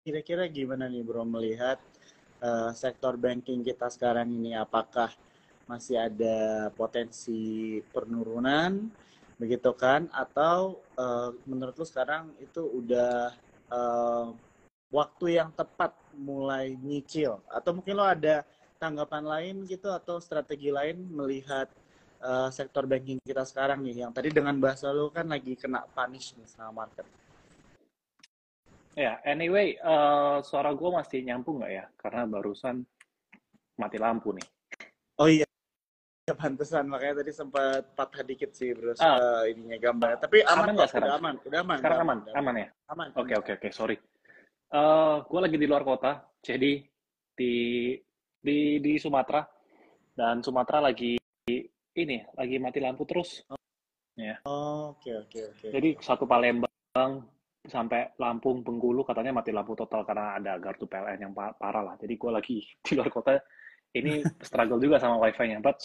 kira-kira gimana nih bro melihat sektor banking kita sekarang ini? Apakah masih ada potensi penurunan begitu kan? Atau menurut lu sekarang itu udah eh, waktu yang tepat mulai nyicil? Atau mungkin lo ada tanggapan lain gitu atau strategi lain melihat sektor banking kita sekarang nih yang tadi dengan bahasa lo kan lagi kena punish nih sama market. Ya, anyway, suara gue masih nyambung nggak ya? Karena barusan mati lampu nih. Oh iya, pantesan makanya tadi sempat patah dikit sih bro Ah, ininya gambarnya. Tapi aman aman kok, nggak sekarang? udah Sekarang aman, aman, udah aman. aman ya? Aman, Oke, aman. oke, oke, sorry. Gue lagi di luar kota, jadi di di Sumatera, dan Sumatera lagi ini, lagi mati lampu terus. Ya. Oh, oke, oke, oke, Jadi oke. satu Palembang sampai Lampung, Bengkulu katanya mati lampu total karena ada gardu PLN yang parah lah. Jadi gue lagi di luar kota, ini struggle juga sama wifi-nya, but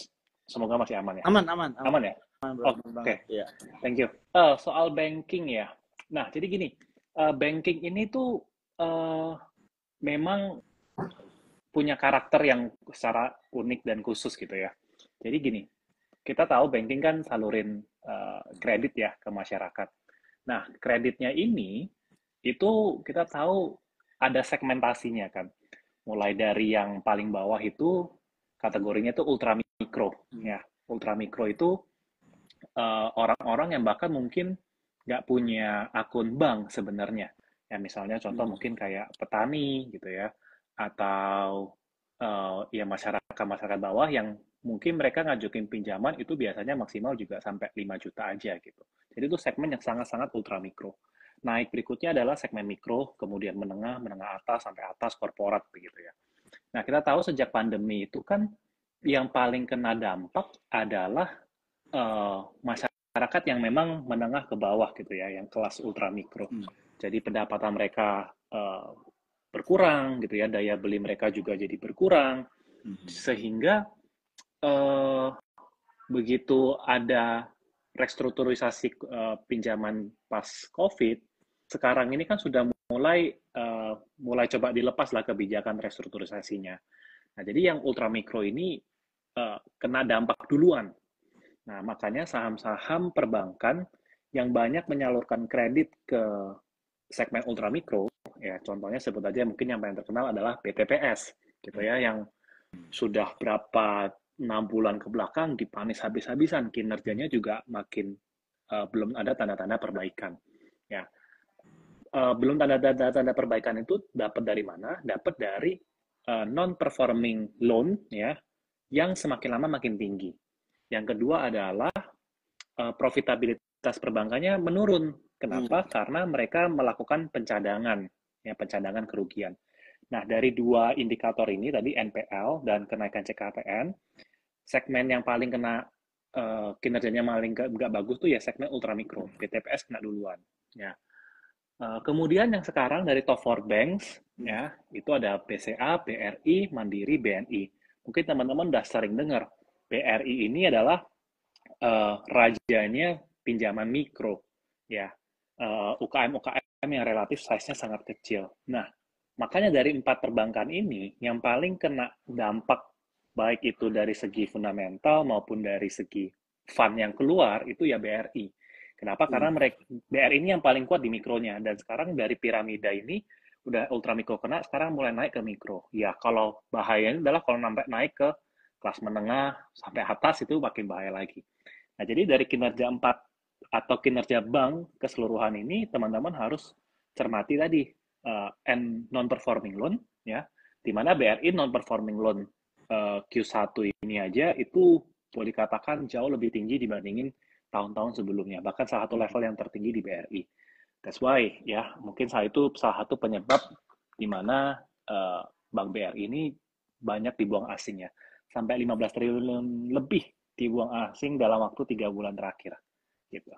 semoga masih aman ya. Aman, aman, aman, Aman ya? aman bro, aman Oke, banget. Ya. thank you. Soal banking ya. Nah, jadi gini, banking ini tuh eh, memang punya karakter yang secara unik dan khusus gitu ya. Jadi gini, kita tahu banking kan salurin kredit ya ke masyarakat. Nah, kreditnya ini itu kita tahu ada segmentasinya kan. Mulai dari yang paling bawah itu kategorinya itu ultra mikro ya. Ultra mikro itu orang-orang yang bahkan mungkin nggak punya akun bank sebenarnya. Ya misalnya contoh Hmm. mungkin kayak petani gitu ya, atau ya masyarakat bawah yang mungkin mereka ngajukin pinjaman itu biasanya maksimal juga sampai 5 juta aja gitu. Jadi itu segmen yang sangat-sangat ultra mikro. Naik berikutnya adalah segmen mikro, kemudian menengah, menengah atas, sampai atas, korporat begitu ya. Nah, kita tahu sejak pandemi itu kan yang paling kena dampak adalah masyarakat yang memang menengah ke bawah gitu ya, yang kelas ultra mikro. Hmm. Jadi pendapatan mereka berkurang gitu ya, daya beli mereka juga jadi berkurang, Hmm. sehingga eh, begitu ada restrukturisasi pinjaman pas COVID, sekarang ini kan sudah mulai coba dilepas lah kebijakan restrukturisasinya. Nah, jadi yang ultra mikro ini kena dampak duluan. Nah, makanya saham-saham perbankan yang banyak menyalurkan kredit ke segmen ultramikro, ya contohnya sebut aja mungkin yang paling terkenal adalah BTPS, gitu ya, yang sudah berapa 6 bulan ke belakang dipanis habis-habisan, kinerjanya juga makin belum ada tanda-tanda perbaikan. Ya, belum tanda-tanda perbaikan itu dapat dari mana? Dapat dari non-performing loan, ya, yang semakin lama makin tinggi. Yang kedua adalah profitabilitas perbankannya menurun. Hmm. Kenapa? Karena mereka melakukan pencadangan, ya pencadangan kerugian. Nah, dari dua indikator ini tadi NPL dan kenaikan CKPN, segmen yang paling kena kinerjanya paling nggak bagus tuh ya segmen ultramikro, BTPS kena duluan. Ya. Kemudian yang sekarang dari top 4 banks, Hmm. ya itu ada BCA, BRI, Mandiri, BNI. Mungkin teman-teman udah sering dengar, BRI ini adalah rajanya pinjaman mikro, ya UKM-UKM yang relatif size-nya sangat kecil. Nah, makanya dari 4 perbankan ini, yang paling kena dampak baik itu dari segi fundamental maupun dari segi fund yang keluar itu ya BRI. Kenapa? Hmm. Karena mereka BRI ini yang paling kuat di mikronya, dan sekarang dari piramida ini udah ultra mikro kena, sekarang mulai naik ke mikro. Ya kalau bahayanya adalah kalau sampai naik ke kelas menengah sampai atas itu makin bahaya lagi. Nah, jadi dari kinerja 4 atau kinerja bank keseluruhan ini, teman-teman harus cermati tadi non-performing loan, ya, di mana BRI non-performing loan Q1 ini aja itu boleh dikatakan jauh lebih tinggi dibandingin tahun-tahun sebelumnya, bahkan salah satu level yang tertinggi di BRI. That's why, ya, mungkin salah satu penyebab di mana Bank BRI ini banyak dibuang asing ya, sampai 15 triliun lebih dibuang asing dalam waktu 3 bulan terakhir. Gitu.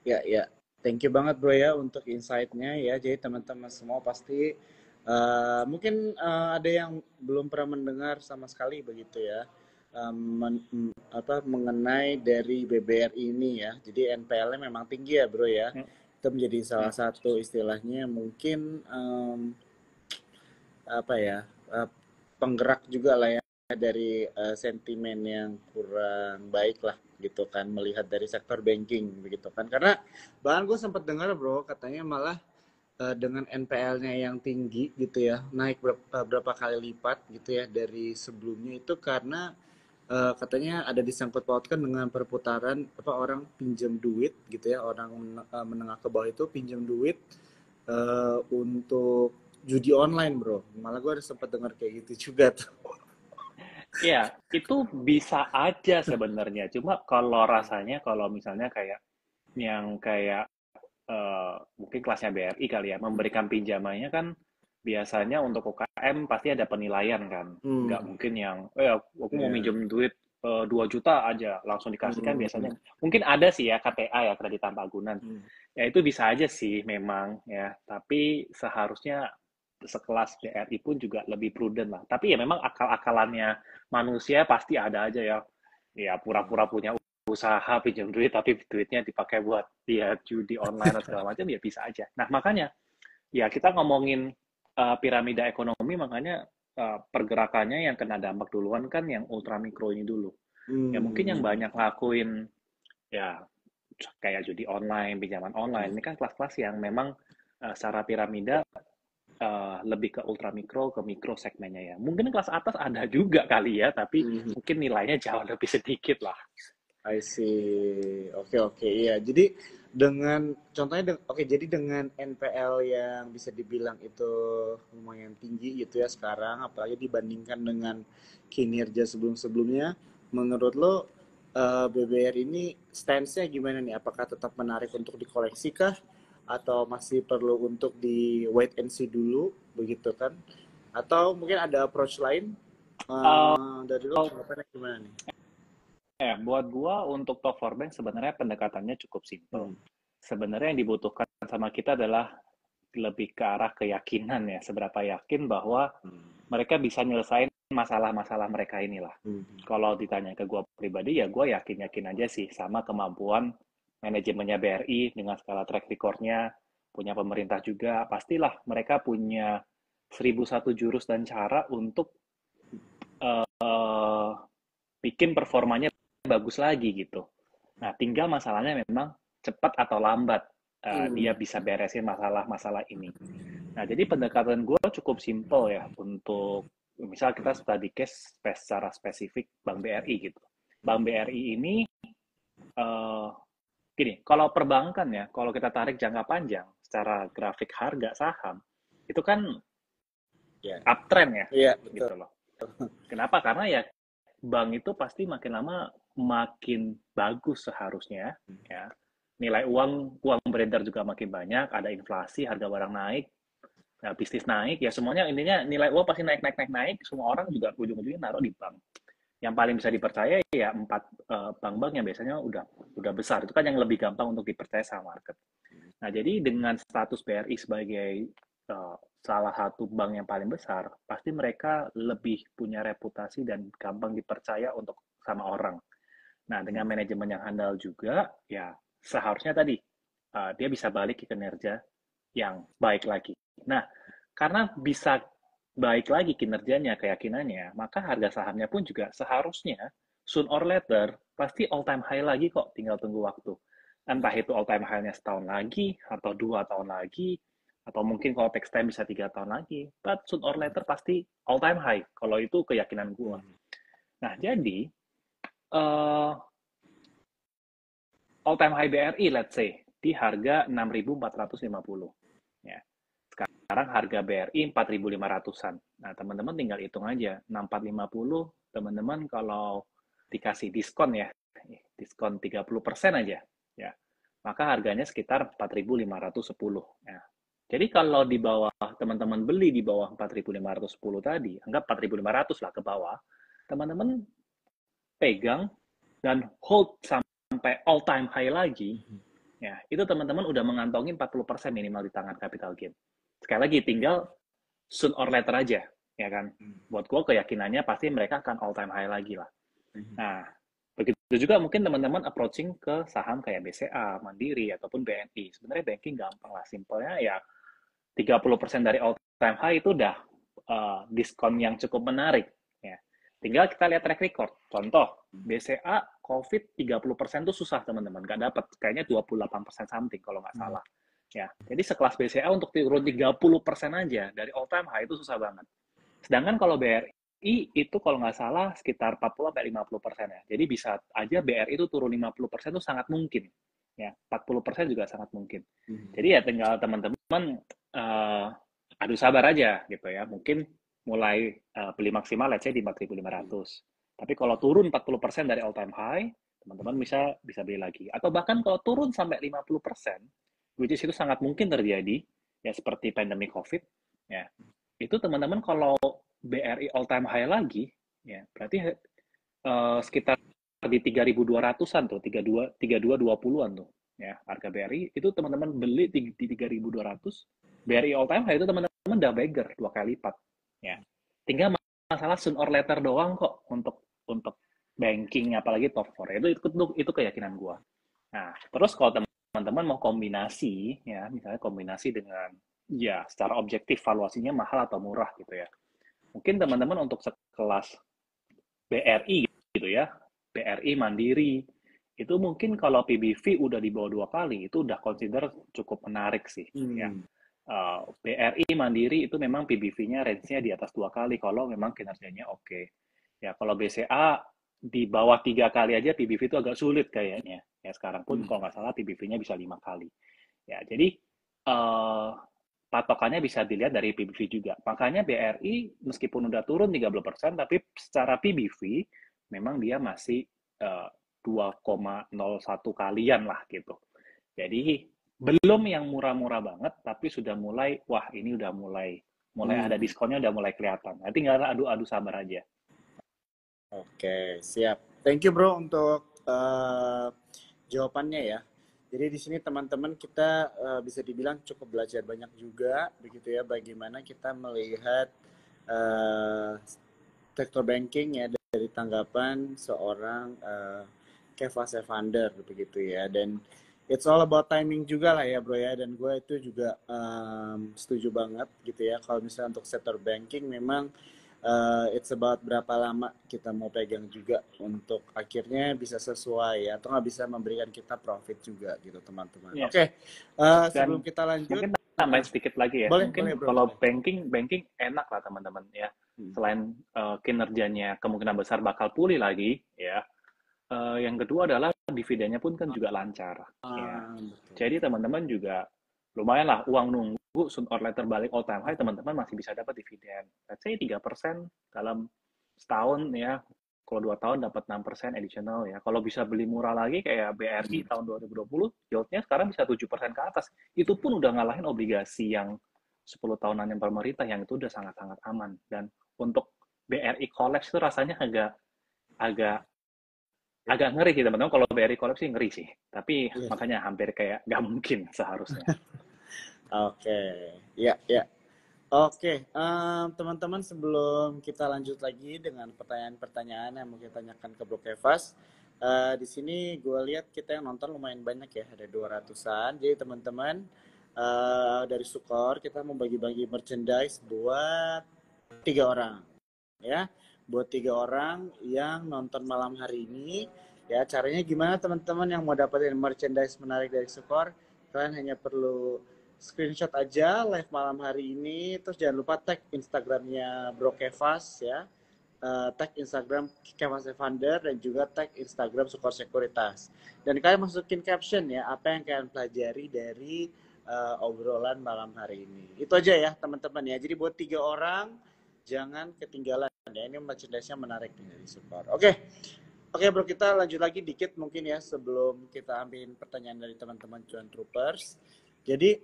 Ya, ya. Thank you banget bro ya untuk insight-nya ya. Jadi teman-teman semua pasti mungkin ada yang belum pernah mendengar sama sekali begitu ya. Mengenai dari BBR ini ya. Jadi NPL-nya memang tinggi ya bro ya. Itu menjadi salah satu istilahnya mungkin apa ya, eh, penggerak juga lah ya dari sentimen yang kurang baik lah gitu kan, melihat dari sektor banking begitu kan. Karena bahkan gue sempat dengar bro, katanya malah dengan NPL-nya yang tinggi gitu ya, naik berapa kali lipat gitu ya dari sebelumnya, itu karena katanya ada disangkut pautkan dengan perputaran apa, orang pinjam duit gitu ya, orang menengah ke bawah itu pinjam duit untuk judi online bro. Malah gue ada sempat dengar kayak gitu juga tuh. Ya, itu bisa aja sebenarnya. Cuma kalau rasanya, kalau misalnya kayak yang kayak mungkin kelasnya BRI kali ya, memberikan pinjamannya kan biasanya untuk UKM pasti ada penilaian kan. Nggak Hmm. mungkin yang, aku mau Ya. minjem duit 2 juta aja, langsung dikasihkan Hmm. biasanya. Mungkin ada sih ya KTA ya, kredit tanpa agunan. Hmm. Ya itu bisa aja sih memang ya, tapi seharusnya sekelas BRI pun juga lebih prudent lah. Tapi ya memang akal-akalannya manusia pasti ada aja ya. Ya pura-pura punya usaha pinjam duit tapi duitnya dipakai buat dia judi online atau segala macam ya bisa aja. Nah makanya ya kita ngomongin piramida ekonomi, makanya pergerakannya yang kena dampak duluan kan yang ultra mikro ini dulu. Ya mungkin yang Hmm. banyak ngelakuin ya kayak judi online, pinjaman online, ini kan kelas-kelas yang memang secara piramida lebih ke ultra mikro, ke mikro segmennya ya. Mungkin kelas atas ada juga kali ya, tapi Hmm. mungkin nilainya jauh lebih sedikit lah. I see. Oke, oke, iya. Jadi dengan contohnya, oke, jadi dengan NPL yang bisa dibilang itu lumayan tinggi gitu ya sekarang, apalagi dibandingkan dengan kinerja sebelum-sebelumnya, menurut lo BBR ini stance-nya gimana nih? Apakah tetap menarik untuk dikoleksi kah? Atau masih perlu untuk di wait and see dulu, begitu kan? Atau mungkin ada approach lain Uh, dari lo, tanggapannya gimana nih? buat gua untuk top 4 bank sebenarnya pendekatannya cukup simple. Hmm. Sebenarnya yang dibutuhkan sama kita adalah lebih ke arah keyakinan ya, seberapa yakin bahwa Hmm. mereka bisa nyelesain masalah-masalah mereka inilah. Hmm. Kalau ditanya ke gua pribadi ya gua yakin-yakin aja sih sama kemampuan manajemennya BRI dengan skala track record-nya, punya pemerintah juga, pastilah mereka punya 1001 jurus dan cara untuk uh, bikin performanya bagus lagi gitu. Nah, tinggal masalahnya memang cepat atau lambat dia Hmm. bisa beresin masalah-masalah ini. Nah, jadi pendekatan gue cukup simple ya untuk misal kita study case secara spesifik Bank BRI gitu. Bank BRI ini uh, gini, kalau perbankan ya, kalau kita tarik jangka panjang secara grafik harga saham itu kan Ya, uptrend ya, iya betul. gitu loh. Kenapa? Karena ya bank itu pasti makin lama makin bagus seharusnya ya. Nilai uang beredar juga makin banyak, ada inflasi, harga barang naik, ya, bisnis naik, ya semuanya intinya nilai uang pasti naik naik naik naik, semua orang juga ujung-ujungnya naruh di bank. Yang paling bisa dipercaya ya empat bank-bank yang biasanya udah besar, itu kan yang lebih gampang untuk dipercaya sama market. Nah, jadi dengan status BRI sebagai salah satu bank yang paling besar, pasti mereka lebih punya reputasi dan gampang dipercaya untuk sama orang. Nah, dengan manajemen yang handal juga, ya seharusnya tadi dia bisa balik ke kinerja yang baik lagi. Nah, karena bisa baik lagi kinerjanya, keyakinannya, maka harga sahamnya pun juga seharusnya soon or later pasti all time high lagi kok, tinggal tunggu waktu. Entah itu all time high-nya setahun lagi, atau 2 tahun lagi, atau mungkin kalau text time bisa 3 tahun lagi. But soon or later pasti all time high, kalau itu keyakinan gua. Nah, jadi uh, all time high BRI let's say di harga 6.450 ya. Sekarang harga BRI 4.500-an. Nah, teman-teman tinggal hitung aja. 6.450 teman-teman kalau dikasih diskon ya, diskon 30% aja ya. Maka harganya sekitar 4.510 ya. Jadi kalau di bawah teman-teman beli di bawah 4.510 tadi, anggap 4.500 lah ke bawah, teman-teman pegang dan hold sampai all time high lagi, ya itu teman-teman udah mengantongi 40% minimal di tangan capital gain. Sekali lagi, tinggal soon or later aja, ya kan. Buat gue keyakinannya pasti mereka akan all time high lagi lah. Nah, Begitu juga mungkin teman-teman approaching ke saham kayak BCA, Mandiri, ataupun BNI. Sebenarnya banking gampang lah, simpelnya ya 30% dari all time high itu udah diskon yang cukup menarik. Ya. Tinggal kita lihat track record. Contoh, BCA COVID 30% itu susah teman-teman, nggak dapat. Kayaknya 28% something kalau nggak salah. Ya, jadi sekelas BCA untuk turun 30% aja dari all time high itu susah banget. Sedangkan kalau BRI itu kalau nggak salah sekitar 40-50% ya. Jadi bisa aja BRI itu turun 50% itu sangat mungkin. Ya, 40% juga sangat mungkin. Jadi ya tinggal teman-teman adu sabar aja gitu ya. Mungkin mulai beli maksimal let's say di 4.500. Tapi kalau turun 40% dari all time high, teman-teman bisa beli lagi. Atau bahkan kalau turun sampai 50%, which is itu sangat mungkin terjadi, ya seperti pandemi COVID, ya. Itu teman-teman kalau BRI all time high lagi, ya berarti sekitar di 3.200-an tuh, 3220-an tuh. Ya, harga BRI itu teman-teman beli di 3.200, BRI all time high itu teman-teman udah beggar 2 kali lipat. Ya. Tinggal masalah soon or later doang kok untuk banking apalagi top 4. Itu keyakinan gua. Nah, terus kalau teman-teman mau kombinasi ya, misalnya kombinasi dengan ya secara objektif valuasinya mahal atau murah gitu ya. Mungkin teman-teman untuk sekelas BRI gitu ya, BRI Mandiri, itu mungkin kalau PBV udah di bawah 2 kali, itu udah consider cukup menarik sih. Ya. BRI Mandiri itu memang PBV-nya range-nya di atas 2 kali, kalau memang kinerjanya oke. Ya, kalau BCA di bawah 3 kali aja PBV itu agak sulit kayaknya. Ya, sekarang pun kalau nggak salah PBV-nya bisa 5 kali. Ya, jadi patokannya bisa dilihat dari PBV juga. Makanya BRI meskipun udah turun 30%, tapi secara PBV memang dia masih 2,01 kalian lah gitu. Jadi belum yang murah-murah banget, tapi sudah mulai, wah ini udah mulai ada diskonnya, udah mulai kelihatan. Nah, tinggal adu sabar aja. Oke, siap. Thank you bro untuk jawabannya ya. Jadi di sini teman-teman kita bisa dibilang cukup belajar banyak juga, begitu ya, bagaimana kita melihat sektor banking ya dari tanggapan seorang Keva Sevander begitu ya. Dan it's all about timing juga lah ya bro ya. Dan gue itu juga setuju banget gitu ya. Kalau misalnya untuk sektor banking memang it's about berapa lama kita mau pegang juga untuk akhirnya bisa sesuai ya, atau nggak bisa memberikan kita profit juga gitu teman-teman. Yeah. Oke, sebelum kita lanjut mungkin tambahin sedikit lagi ya. Boleh, mungkin boleh, bro, kalau boleh. banking enak lah teman-teman ya. Selain kinerjanya kemungkinan besar bakal pulih lagi ya. Yang kedua adalah dividennya pun kan juga lancar. Ya. Jadi teman-teman juga lumayan lah uang nunggu soon or later balik all time high, teman-teman masih bisa dapat dividen. Let's say 3% dalam setahun ya. Kalau 2 tahun dapat 6% additional ya. Kalau bisa beli murah lagi kayak BRI tahun 2020, yieldnya sekarang bisa 7% ke atas. Itu pun udah ngalahin obligasi yang 10 tahunan yang pemerintah yang itu udah sangat-sangat aman. Dan untuk BRI collapse itu rasanya agak ngeri sih teman-teman. Kalau BRI collapse sih ngeri sih. Tapi makanya hampir kayak nggak mungkin seharusnya. Oke, ya. Oke, teman-teman sebelum kita lanjut lagi dengan pertanyaan-pertanyaan yang mau kita tanyakan ke Bro Kevas, di sini gue lihat kita yang nonton lumayan banyak ya, ada 200-an. Jadi teman-teman dari Sukor kita mau bagi-bagi merchandise buat 3 orang, ya, buat 3 orang yang nonton malam hari ini. Ya, caranya gimana teman-teman yang mau dapetin merchandise menarik dari Sukor? Kalian hanya perlu screenshot aja live malam hari ini, terus jangan lupa tag Instagramnya Bro Kevas ya, tag Instagram Kevas Evander, dan juga tag Instagram Sukor Sekuritas. Dan kalian masukin caption ya, apa yang kalian pelajari dari obrolan malam hari ini. Itu aja ya teman-teman ya. Jadi buat 3 orang jangan ketinggalan ya. Ini merchandise-nya menarik nih dari Sukor. Oke bro, kita lanjut lagi dikit mungkin ya sebelum kita ambil pertanyaan dari teman-teman Cuan Troopers. Jadi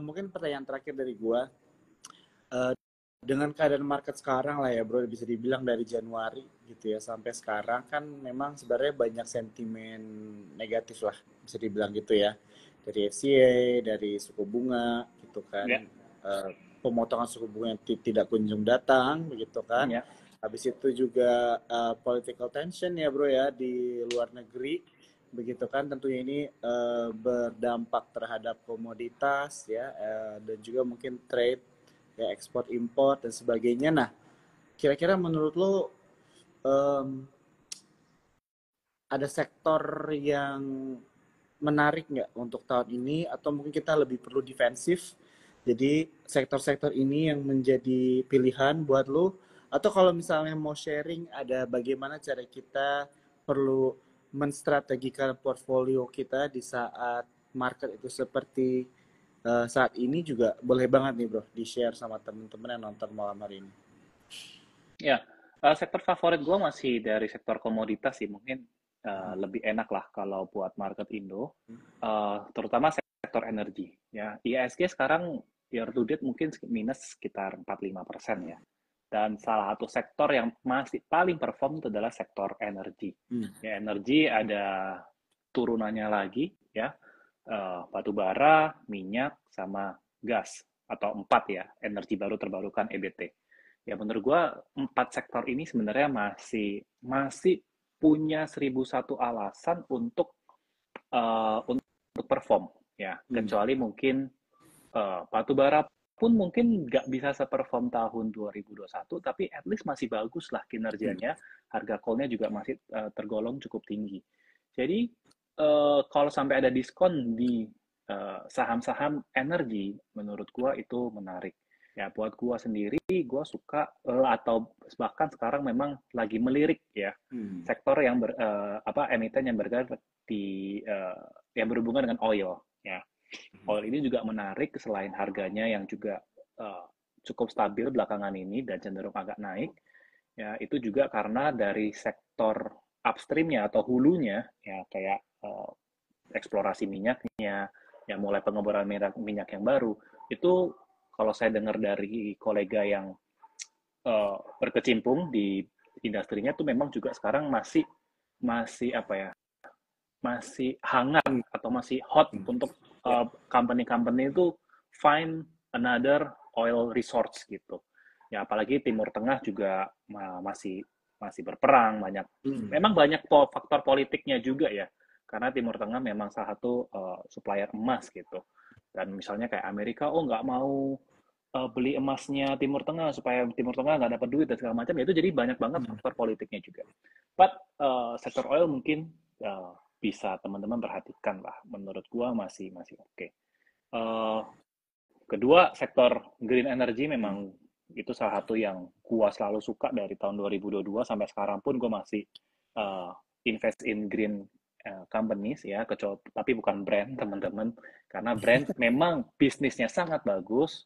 mungkin pertanyaan terakhir dari gua, dengan keadaan market sekarang lah ya bro, bisa dibilang dari Januari gitu ya sampai sekarang kan memang sebenarnya banyak sentimen negatif lah, bisa dibilang gitu ya, dari FCA, dari suku bunga gitu kan, pemotongan suku bunga yang tidak kunjung datang begitu kan, Habis itu juga political tension ya bro ya di luar negeri, begitu kan, tentunya ini berdampak terhadap komoditas ya, dan juga mungkin trade ya, ekspor impor dan sebagainya. Nah, kira-kira menurut lo em, ada sektor yang menarik nggak untuk tahun ini, atau mungkin kita lebih perlu defensif? Jadi sektor-sektor ini yang menjadi pilihan buat lo, atau kalau misalnya mau sharing ada bagaimana cara kita perlu menstrategikan portfolio kita di saat market itu seperti saat ini, juga boleh banget nih bro di share sama temen-temen yang nonton malam hari ini. Ya, sektor favorit gue masih dari sektor komoditas sih, mungkin lebih enak lah kalau buat market Indo, terutama sektor energi. Ya, IHSG sekarang year to date mungkin minus sekitar 45% ya. Dan salah satu sektor yang masih paling perform itu adalah sektor energi. Ya, energi ada turunannya lagi ya, batu bara, minyak, sama gas, atau 4 ya, energi baru terbarukan EBT. Ya menurut gua 4 sektor ini sebenarnya masih masih punya 1001 alasan untuk perform ya, kecuali mungkin batu bara pun mungkin nggak bisa seperform tahun 2021, tapi at least masih bagus lah kinerjanya, harga coal-nya juga masih tergolong cukup tinggi. Jadi kalau sampai ada diskon di saham-saham energi, menurut gua itu menarik. Ya buat gua sendiri, gua suka atau bahkan sekarang memang lagi melirik ya sektor yang emiten yang bergerak di yang berhubungan dengan oil ya. Oil ini juga menarik selain harganya yang juga cukup stabil belakangan ini dan cenderung agak naik. Ya, itu juga karena dari sektor upstreamnya atau hulunya ya kayak eksplorasi minyaknya, ya mulai pengeboran minyak yang baru. Itu kalau saya dengar dari kolega yang berkecimpung di industrinya tuh memang juga sekarang masih masih apa ya? Masih hangat atau masih hot untuk company-company itu find another oil resource gitu. Ya apalagi Timur Tengah juga masih masih berperang banyak. Memang banyak faktor politiknya juga ya. Karena Timur Tengah memang salah satu supplier emas gitu. Dan misalnya kayak Amerika, oh nggak mau beli emasnya Timur Tengah supaya Timur Tengah nggak dapat duit dan segala macam. Ya itu jadi banyak banget faktor politiknya juga. But sektor oil mungkin bisa teman-teman perhatikan lah. Menurut gua masih masih oke. Kedua, sektor green energy memang itu salah satu yang gua selalu suka dari tahun 2022 sampai sekarang pun gua masih invest in green companies ya, tapi bukan brand teman-teman, karena brand memang bisnisnya sangat bagus,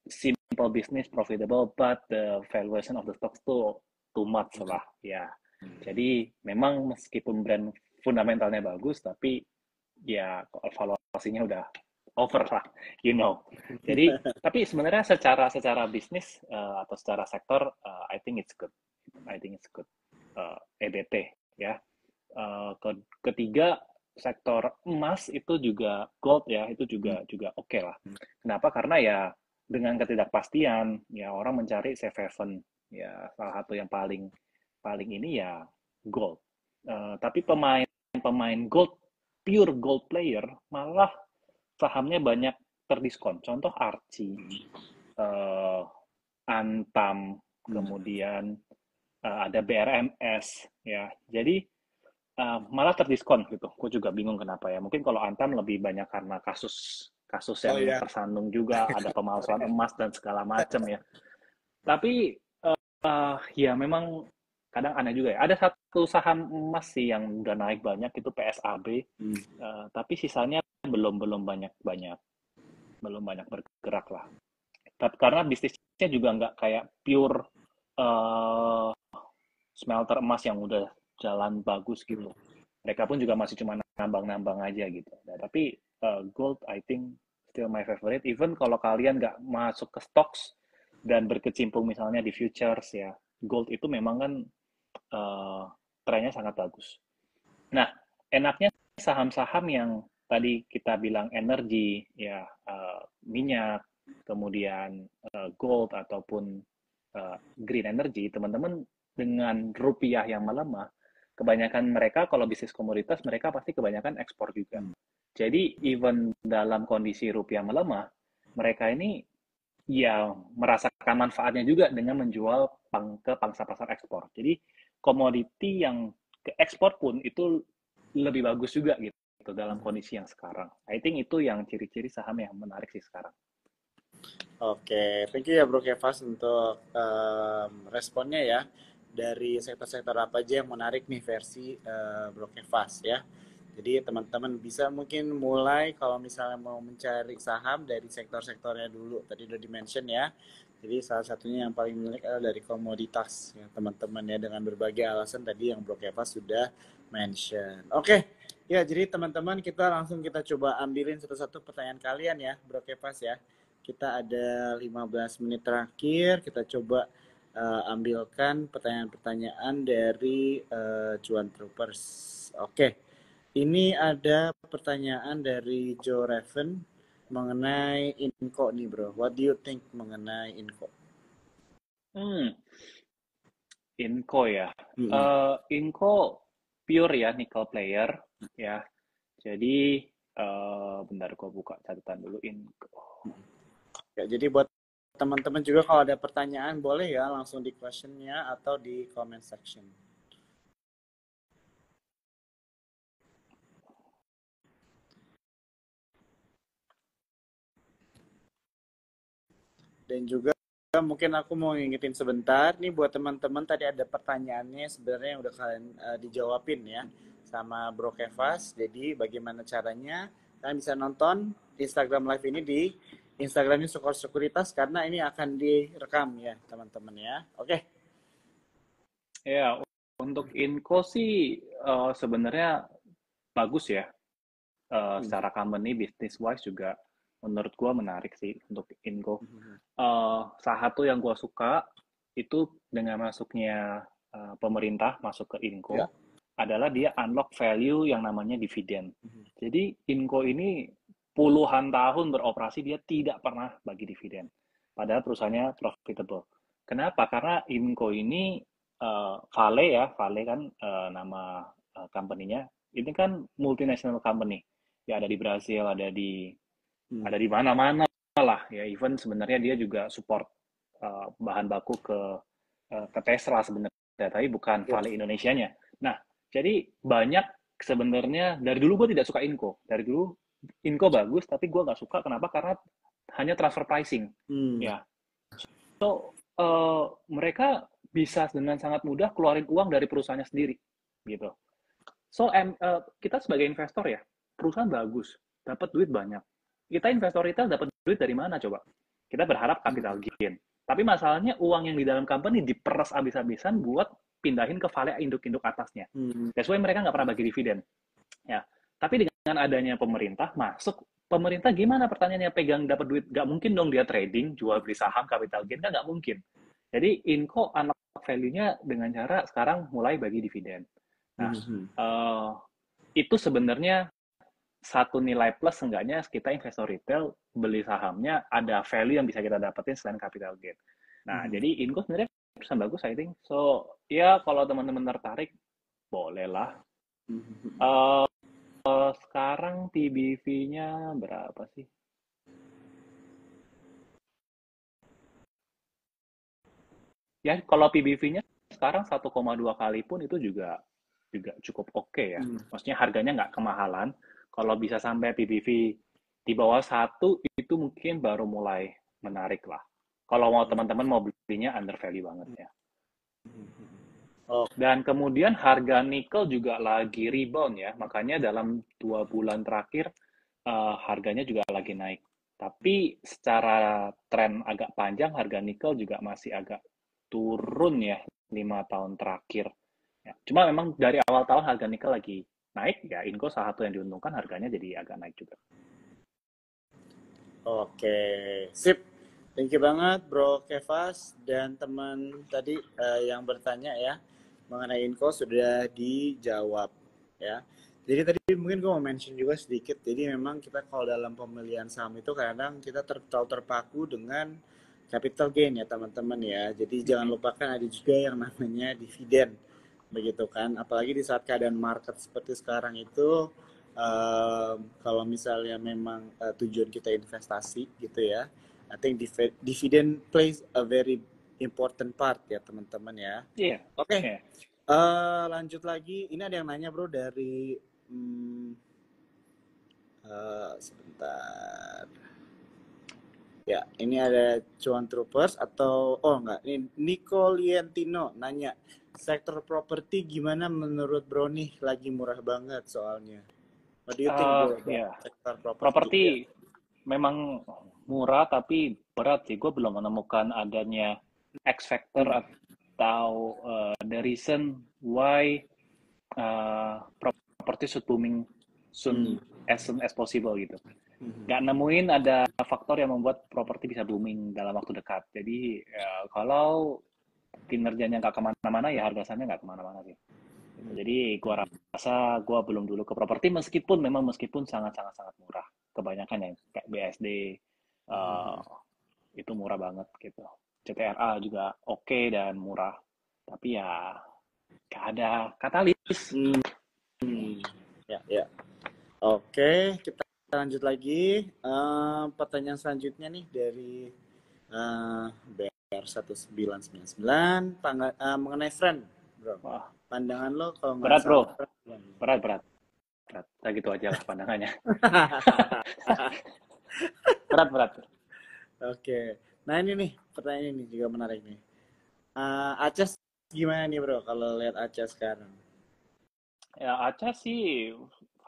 simple business, profitable, but the valuation of the stock too much lah ya. Jadi memang meskipun brand fundamentalnya bagus, tapi ya valuasinya udah over lah, you know. Jadi tapi sebenarnya secara bisnis atau secara sektor, I think it's good. I think it's good. EBT ya. Ketiga, sektor emas itu juga gold ya, itu juga oke lah. Kenapa? Karena ya dengan ketidakpastian ya orang mencari safe haven ya, salah satu yang paling ini ya gold. Tapi pemain gold, pure gold player malah sahamnya banyak terdiskon. Contoh Archie, Antam, kemudian ada BRMS ya. Jadi malah terdiskon gitu. Gue juga bingung kenapa ya. Mungkin kalau Antam lebih banyak karena kasus yang tersandung juga, ada pemalsuan emas dan segala macam ya. Tapi ya memang kadang aneh juga ya. Ada satu saham emas sih yang udah naik banyak, itu PSAB. Tapi sisanya belum banyak bergerak lah. Tapi karena bisnisnya juga nggak kayak pure smelter emas yang udah jalan bagus gitu. Mereka pun juga masih cuma nambang-nambang aja gitu. Nah, tapi gold I think still my favorite. Even kalau kalian nggak masuk ke stocks dan berkecimpung misalnya di futures ya, gold itu memang kan trennya sangat bagus. Nah, enaknya saham-saham yang tadi kita bilang energi ya, minyak, kemudian gold ataupun green energy, teman-teman dengan rupiah yang melemah, kebanyakan mereka kalau bisnis komoditas mereka pasti kebanyakan ekspor juga. Jadi even dalam kondisi rupiah melemah, mereka ini ya merasakan manfaatnya juga dengan menjual ke pangsa pasar ekspor. Jadi komoditi yang ke ekspor pun itu lebih bagus juga gitu dalam kondisi yang sekarang. I think itu yang ciri-ciri saham yang menarik sih sekarang. Oke, thank you ya Bro Kevas untuk responnya ya. Dari sektor-sektor apa aja yang menarik nih versi Bro Kevas ya. Jadi teman-teman bisa mungkin mulai kalau misalnya mau mencari saham dari sektor-sektornya dulu. Tadi udah di-mention ya. Jadi salah satunya yang paling menarik adalah dari komoditas ya teman-teman ya, dengan berbagai alasan tadi yang Bro Kevas sudah mention. Oke, ya jadi teman-teman kita coba ambilin satu-satu pertanyaan kalian ya Bro Kevas ya. Kita ada 15 menit terakhir, kita coba ambilkan pertanyaan-pertanyaan dari Cuan Troopers. Oke. Ini ada pertanyaan dari Joe Raven mengenai Inco nih bro. What do you think mengenai Inco? Inco ya. Inco pure ya nickel player ya. Jadi bentar gue buka catatan dulu Inco. Ya, jadi buat teman-teman juga kalau ada pertanyaan boleh ya langsung di questionnya atau di comment section. Dan juga mungkin aku mau ngingetin sebentar nih buat teman-teman, tadi ada pertanyaannya sebenarnya yang udah kalian dijawabin ya sama Bro Kevas. Jadi bagaimana caranya kalian bisa nonton Instagram live ini di Instagramnya Sukor Sekuritas karena ini akan direkam ya teman-teman ya. Oke. Ya, untuk Inco sih sebenarnya bagus ya. Secara company business wise juga menurut gue menarik sih untuk Inco. Salah satu yang gue suka itu dengan masuknya pemerintah masuk ke Inco adalah dia unlock value yang namanya dividen. Jadi Inco ini puluhan tahun beroperasi dia tidak pernah bagi dividen. Padahal perusahaannya profitable. Kenapa? Karena Inco ini Vale ya, Vale kan nama company-nya. Ini kan multinational company. Ya ada di Brasil, ada di mana-mana lah ya. Even sebenarnya dia juga support bahan baku ke Tesla sebenarnya, tapi bukan Vale Indonesianya. Nah, jadi banyak sebenarnya dari dulu gue tidak suka Inco. Dari dulu Inco bagus, tapi gue nggak suka. Kenapa? Karena hanya transfer pricing. Ya, so mereka bisa dengan sangat mudah keluarin uang dari perusahaannya sendiri, gitu. So kita sebagai investor ya, perusahaan bagus, dapat duit banyak. Kita investor retail dapat duit dari mana coba? Kita berharap capital gain. Tapi masalahnya uang yang di dalam company diperes abis-abisan buat pindahin ke Vale induk-induk atasnya. That's why mereka nggak pernah bagi dividen. Ya. Tapi dengan adanya pemerintah masuk, pemerintah gimana pertanyaannya pegang dapat duit? Nggak mungkin dong dia trading, jual beli saham, capital gain, kan nggak mungkin. Jadi Inco unlock value-nya dengan cara sekarang mulai bagi dividen. Nah, itu sebenarnya satu nilai plus seenggaknya kita investor retail beli sahamnya ada value yang bisa kita dapetin selain capital gain. Nah, jadi Inco sebenarnya perusahaan bagus, I think. So, ya kalau teman-teman tertarik, bolehlah. Sekarang PBV-nya berapa sih? Ya, kalau PBV-nya sekarang 1,2 kali pun itu juga cukup oke ya. Maksudnya harganya nggak kemahalan. Kalau bisa sampai PBV di bawah 1, itu mungkin baru mulai menarik lah. Kalau mau teman-teman mau belinya under value banget ya. Dan kemudian harga nikel juga lagi rebound ya. Makanya dalam 2 bulan terakhir harganya juga lagi naik. Tapi secara tren agak panjang harga nikel juga masih agak turun ya 5 tahun terakhir. Ya, cuma memang dari awal tahun harga nikel lagi naik, ya Inco salah satu yang diuntungkan harganya jadi agak naik juga. Oke, sip. Thank you banget Bro Kevas dan teman tadi yang bertanya ya mengenai Inco sudah dijawab ya. Jadi tadi mungkin gue mau mention juga sedikit. Jadi memang kita kalau dalam pemilihan saham itu kadang kita terlalu terpaku dengan capital gain ya teman-teman ya. Jadi jangan lupakan ada juga yang namanya dividen, begitu kan. Apalagi di saat keadaan market seperti sekarang itu, kalau misalnya memang tujuan kita investasi gitu ya, I think dividen plays a very important part ya teman-teman ya. Iya. Oke, Iya. lanjut lagi. Ini ada yang nanya bro dari sebentar. Ya, ini ada Cuan Troopers atau enggak, ini Nico Lientino nanya, sektor properti gimana menurut bro nih? Lagi murah banget soalnya. What do you think bro about Ya, sektor properti? Ya. properti memang murah tapi berat sih. Gue belum menemukan adanya X factor Hmm. atau the reason why property should booming soon as possible gitu. Nggak nemuin ada faktor yang membuat properti bisa booming dalam waktu dekat. Jadi kalau kinerjanya nggak kemana-mana ya harga sahamnya nggak kemana-mana sih. Jadi gua rasa gua belum dulu ke properti meskipun sangat murah. Kebanyakan yang kayak BSD itu murah banget gitu. CTRA juga oke dan murah. Tapi ya nggak ada katalis. Ya, ya. Oke, kita lanjut lagi. Pertanyaan selanjutnya nih dari BR1999 mengenai friend, bro. Wah, Pandangan lo kalau nggak berat bro. salah Berat. Nah, gitu aja lah pandangannya. berat. Oke. Nah ini nih pertanyaan ini juga menarik nih. Aceh gimana nih bro kalau lihat Aceh sekarang? Ya Aceh sih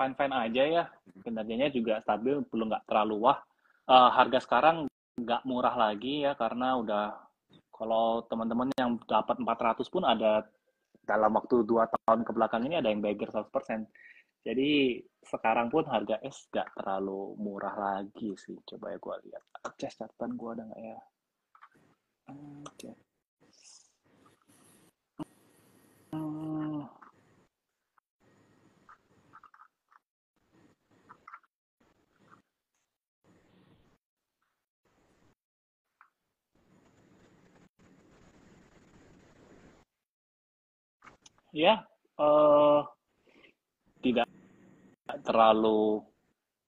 fine aja ya. Kinerjanya juga stabil, belum nggak terlalu wah. Harga sekarang nggak murah lagi ya karena udah kalau teman-teman yang dapat 400 pun ada dalam waktu 2 tahun ke belakang ini ada yang beggar 100%. Jadi sekarang pun harga es nggak terlalu murah lagi sih. Coba ya gue lihat. Aceh catatan gue ada nggak ya? Oke. Ya, tidak terlalu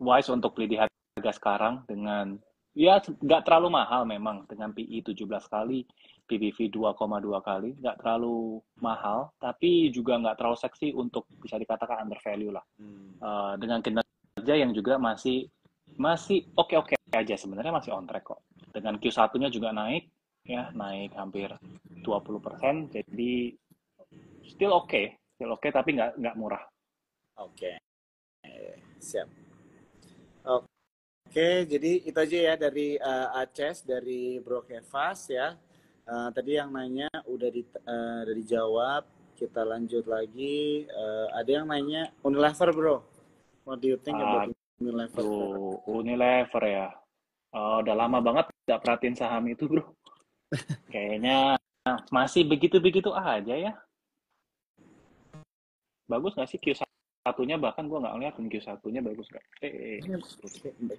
wise untuk beli di harga sekarang dengan ya nggak terlalu mahal memang dengan PI 17 kali, PBV 2,2 kali, nggak terlalu mahal, tapi juga nggak terlalu seksi untuk bisa dikatakan under value lah. Dengan kinerja yang juga masih oke aja sebenarnya masih on track kok. Dengan Q1-nya juga naik naik hampir 20%, jadi still oke tapi nggak murah. Oke, siap. Oke, jadi itu aja ya dari Aceh, dari Bro Kevas ya. Tadi yang nanya udah dijawab. Kita lanjut lagi. Ada yang nanya Unilever bro. What do you think about Unilever? Unilever ya. Udah lama banget nggak perhatiin saham itu bro. Kayaknya masih begitu-begitu aja ya. Bagus nggak sih Q1-nya? Bahkan gue nggak ngeliatin Q1-nya bagus nggak.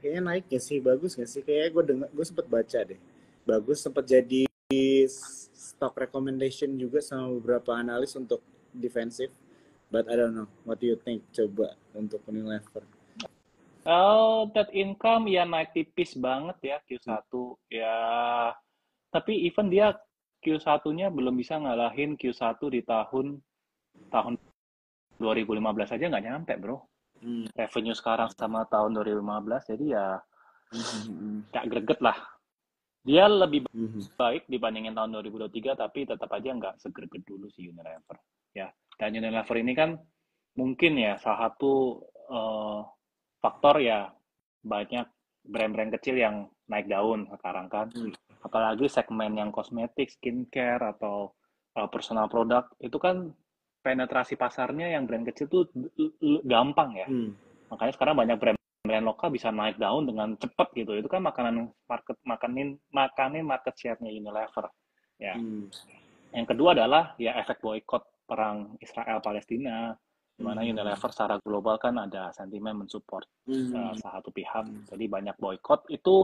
Kayaknya naik gak sih? Bagus gak sih? Kayaknya gue sempet baca deh. Bagus, sempet jadi stock recommendation juga sama beberapa analis untuk defensif. But I don't know. What do you think? Coba untuk Unilever. Net income ya naik tipis banget ya Q1 ya. Tapi even dia Q1-nya belum bisa ngalahin Q1 di tahun 2015 aja nggak nyampe bro. Revenue sekarang sama tahun 2015 jadi ya nggak greget lah. Dia lebih baik dibandingin tahun 2023 tapi tetap aja nggak segreget dulu si Unilever ya. Dan Unilever ini kan mungkin ya salah satu faktor ya banyak brand-brand kecil yang naik daun sekarang kan. Apalagi segmen yang kosmetik, skincare atau personal product itu kan penetrasi pasarnya yang brand kecil tuh gampang ya. Makanya sekarang banyak brand lokal bisa naik daun dengan cepat gitu. Itu kan makanin market share-nya Unilever. Ya. Yang kedua adalah ya efek boykot perang Israel Palestina, di mana Unilever secara global kan ada sentimen mensupport salah satu pihak. Jadi banyak boykot itu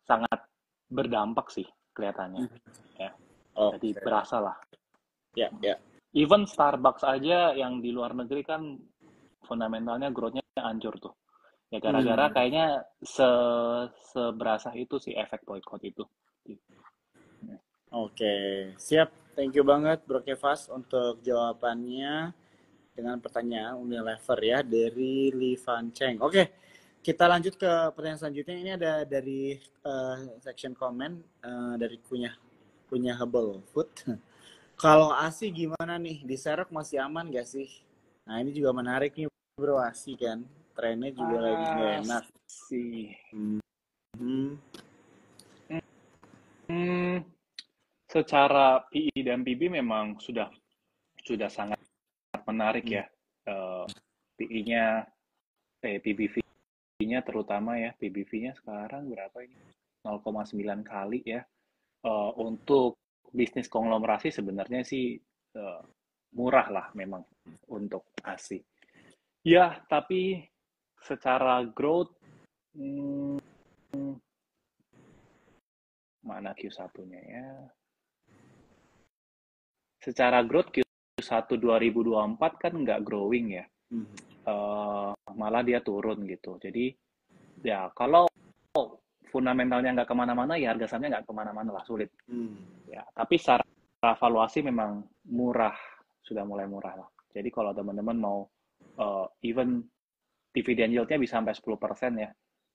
sangat berdampak sih kelihatannya. Ya. Jadi Oke. berasa lah. Ya, ya. Even Starbucks aja yang di luar negeri kan fundamentalnya growth-nya hancur tuh. Ya gara-gara Hmm. kayaknya seberasa itu sih efek boycott itu. Oke, siap. Thank you banget Bro Kevas untuk jawabannya dengan pertanyaan Unilever ya dari Li Fan Cheng. Oke, kita lanjut ke pertanyaan selanjutnya. Ini ada dari section comment dari punya Herbal Food. Kalau ASI gimana nih? Di Serok masih aman gak sih? Nah ini juga menarik nih Bro, ASI kan. Trennya juga lagi nggak enak. Sih. Hmm. Hmm, secara PI dan PB memang sudah sangat menarik ya. PI-nya, PBV-nya terutama ya. PBV-nya sekarang berapa ini? 0,9 kali ya. Untuk bisnis konglomerasi sebenarnya sih murah lah memang untuk ASI. Ya, tapi secara growth, mana Q1-nya ya? Secara growth Q1 2024 kan nggak growing ya. Malah dia turun gitu. Jadi ya kalau fundamentalnya nggak kemana-mana ya harga sahamnya nggak kemana-mana lah, sulit. Ya, tapi secara valuasi memang murah, sudah mulai murah lah. Jadi kalau teman-teman mau even dividend yield-nya bisa sampai 10% ya.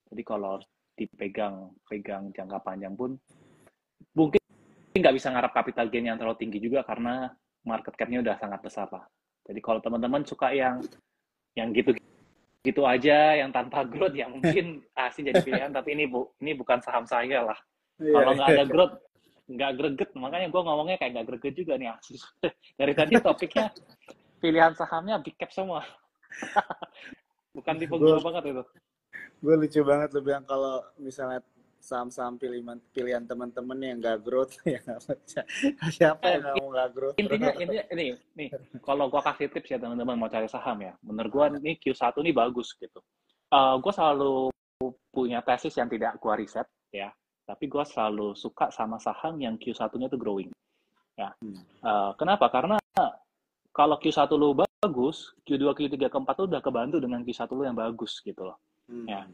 Jadi kalau dipegang jangka panjang pun mungkin nggak bisa ngarap capital gain yang terlalu tinggi juga karena market cap-nya udah sangat besar lah. Jadi kalau teman-teman suka yang gitu aja, yang tanpa growth, ya mungkin ASI jadi pilihan. Tapi ini bukan saham saya lah. Iya, Kalau nggak iya. ada growth, nggak greget. Makanya gue ngomongnya kayak nggak greget juga nih ASI. Dari tadi topiknya pilihan sahamnya big cap semua. Bukan tipe gue Gue banget itu. gue lucu banget lu bilang kalau misalnya saham-saham pilihan teman-teman yang gak growth ya nggak baca. Siapa yang nggak mau gak growth bro? Intinya ini nih, kalau gua kasih tips ya teman-teman mau cari saham ya, menurut gua nih Q1 nih bagus gitu. Gua selalu punya tesis yang tidak gua riset ya, tapi gua selalu suka sama saham yang Q1-nya tuh growing ya. Kenapa? Karena kalau Q1 lu bagus, Q2, Q3, Q4 tuh udah kebantu dengan Q1 lu yang bagus gitu loh. Ya.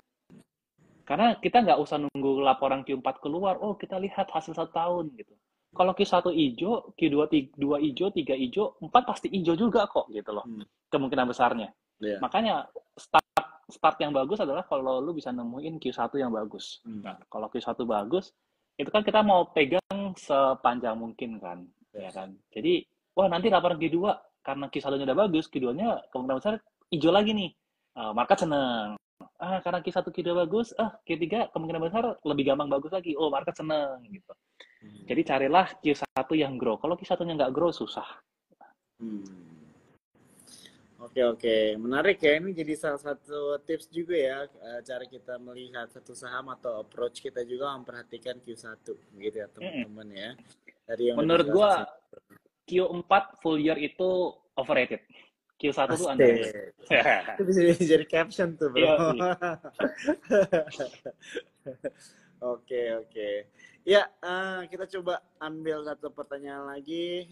Karena kita nggak usah nunggu laporan Q4 keluar, oh kita lihat hasil 1 tahun gitu. Kalau Q1 hijau, Q2 2 hijau, 3 hijau, 4 pasti hijau juga kok gitu loh. Kemungkinan besarnya. Yeah. Makanya start yang bagus adalah kalau lu bisa nemuin Q1 yang bagus. Nah, kalau Q1 bagus, itu kan kita mau pegang sepanjang mungkin kan, ya kan. Jadi, wah nanti laporan Q2 karena Q1-nya udah bagus, Q2-nya kemungkinan besar hijau lagi nih. Market seneng. Karena Q1 Q2 bagus, Q3 kemungkinan besar lebih gampang bagus lagi. Oh, market seneng gitu. Jadi carilah Q1 yang grow. Kalau Q1-nya nggak grow, susah. Oke, menarik ya. Ini jadi salah satu tips juga ya, cara kita melihat satu saham atau approach kita juga memperhatikan Q1 gitu ya teman-teman ya. Dari yang udah Menurut gua dijelasin. Q4 full year itu overrated. Q1 tuh Pasti. underrated. Itu bisa jadi caption tuh bro. Iya, Oke. Ya, kita coba ambil satu pertanyaan lagi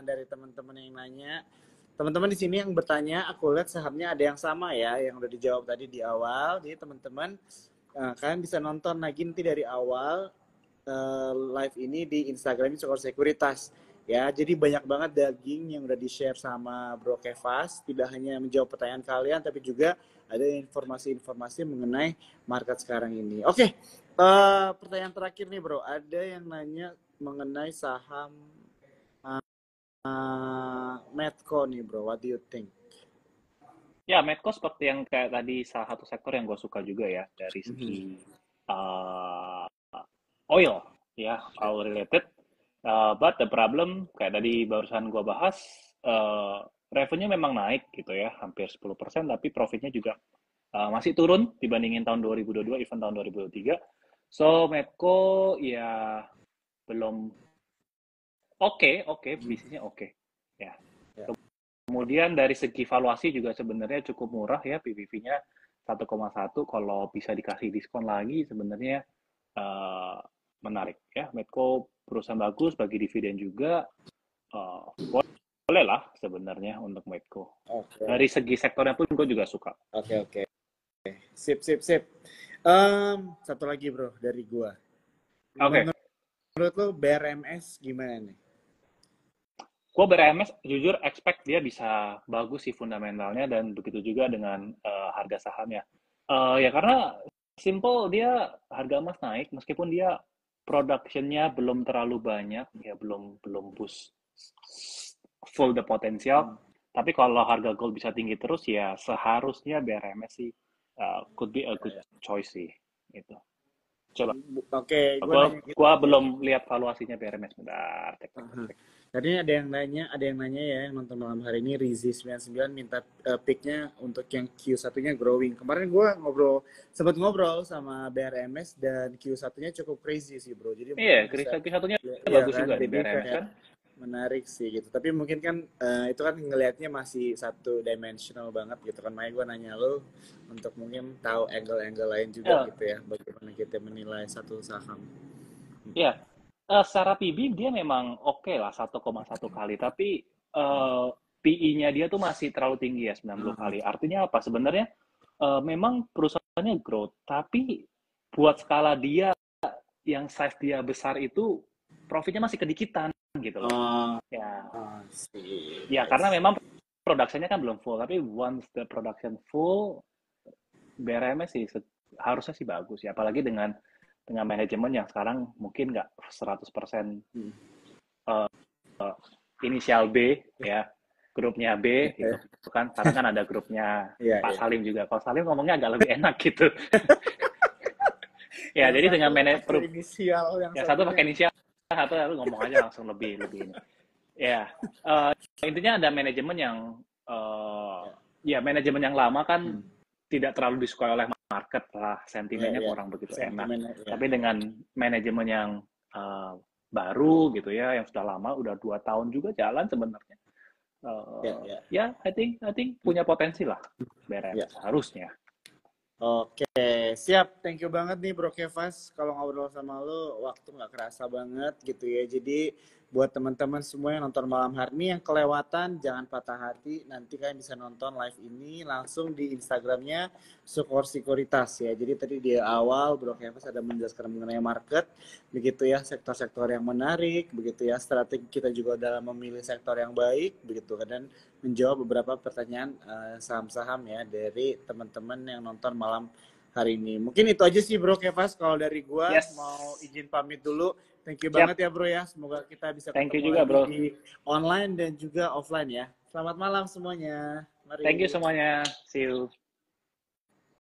dari teman-teman yang nanya. Teman-teman di sini yang bertanya, aku lihat sahamnya ada yang sama ya, yang udah dijawab tadi di awal. Jadi teman-teman, kalian bisa nonton lagi nanti dari awal live ini di Instagram Sokor Sekuritas. Ya, jadi banyak banget daging yang udah di-share sama Bro Kevas. Tidak hanya menjawab pertanyaan kalian, tapi juga ada informasi-informasi mengenai market sekarang ini. Oke, pertanyaan terakhir nih Bro. Ada yang nanya mengenai saham Medco nih Bro. What do you think? ya Medco seperti yang kayak tadi salah satu sektor yang gue suka juga ya dari segi oil ya, oil related. But the problem kayak tadi barusan gue bahas, revenue memang naik gitu ya, hampir 10%, tapi profitnya juga masih turun dibandingin tahun 2022, even tahun 2023. So, Medco ya belum oke, bisnisnya oke. Ya. Kemudian dari segi valuasi juga sebenarnya cukup murah ya, PBV-nya 1,1. Kalau bisa dikasih diskon lagi sebenarnya menarik ya. Medco perusahaan bagus, bagi dividen juga. Boleh lah sebenarnya untuk Medco. Oke. Dari segi sektornya pun gue juga suka. Oke. Sip. Satu lagi bro dari gua. Oke. Menurut lo BRMS gimana nih? Gue BRMS jujur expect dia bisa bagus sih fundamentalnya, dan begitu juga dengan harga sahamnya. Ya karena simple, dia harga emas naik meskipun dia production-nya belum terlalu banyak, ya belum boost full the potensial. Tapi kalau harga gold bisa tinggi terus, ya seharusnya BRMS sih could be a good choice sih. Itu. Coba. Oke, gua belum lihat valuasinya BRMS, bentar. Tadi ada yang nanya ya, yang nonton malam hari ini, Rizy99 minta pick-nya untuk yang Q1-nya growing. Kemarin gua sempat ngobrol sama BRMS dan Q1-nya cukup crazy sih, bro. Jadi iya, Q1-nya bagus juga di BRMS kan. Menarik sih gitu. Tapi mungkin kan itu kan ngelihatnya masih satu dimensional banget gitu kan. Makanya gue nanya lo untuk mungkin tahu angle-angle lain juga gitu ya. Bagaimana kita menilai satu saham. Iya. Secara PB dia memang oke lah 1,1 kali. Tapi PE-nya dia tuh masih terlalu tinggi ya, 90 kali. Artinya apa? Sebenarnya memang perusahaannya growth. Tapi buat skala dia yang size dia besar itu, profitnya masih kedikitan gitu loh. Ya karena memang produksinya kan belum full, tapi once the production full, BRMS sih harusnya sih bagus ya, apalagi dengan manajemen yang sekarang mungkin nggak 100% inisial B ya, grupnya B gitu kan, karena kan ada grupnya Pak Salim juga. Kalau Salim ngomongnya agak lebih enak gitu. Ya jadi dengan manajemen inisial yang satu pakai inisial, satu ngomong aja langsung lebih ini. Ya, intinya ada manajemen yang manajemen yang lama kan tidak terlalu disukai oleh market lah, sentimennya kurang begitu enak. Tapi dengan manajemen yang baru gitu ya, yang sudah lama, udah 2 tahun juga jalan sebenarnya. Ya, I think punya potensi lah BRMS harusnya. Oke, siap. Thank you banget nih Bro Kevas. Kalau ngobrol sama lo, waktu nggak kerasa banget gitu ya. Jadi buat teman-teman semua yang nonton malam hari ini yang kelewatan, jangan patah hati. Nanti kalian bisa nonton live ini langsung di Instagramnya Sukor Sekuritas ya. Jadi tadi di awal Bro Kevas ada menjelaskan mengenai market, begitu ya, sektor-sektor yang menarik, begitu ya, strategi kita juga dalam memilih sektor yang baik, begitu kan, dan menjawab beberapa pertanyaan saham-saham ya dari teman-teman yang nonton malam hari ini. Mungkin itu aja sih Bro Kevas kalau dari gua. Mau izin pamit dulu. Thank you banget ya Bro ya. Semoga kita bisa ketemu juga, lagi bro, di online dan juga offline ya. Selamat malam semuanya. Mari. Thank you semuanya. See you.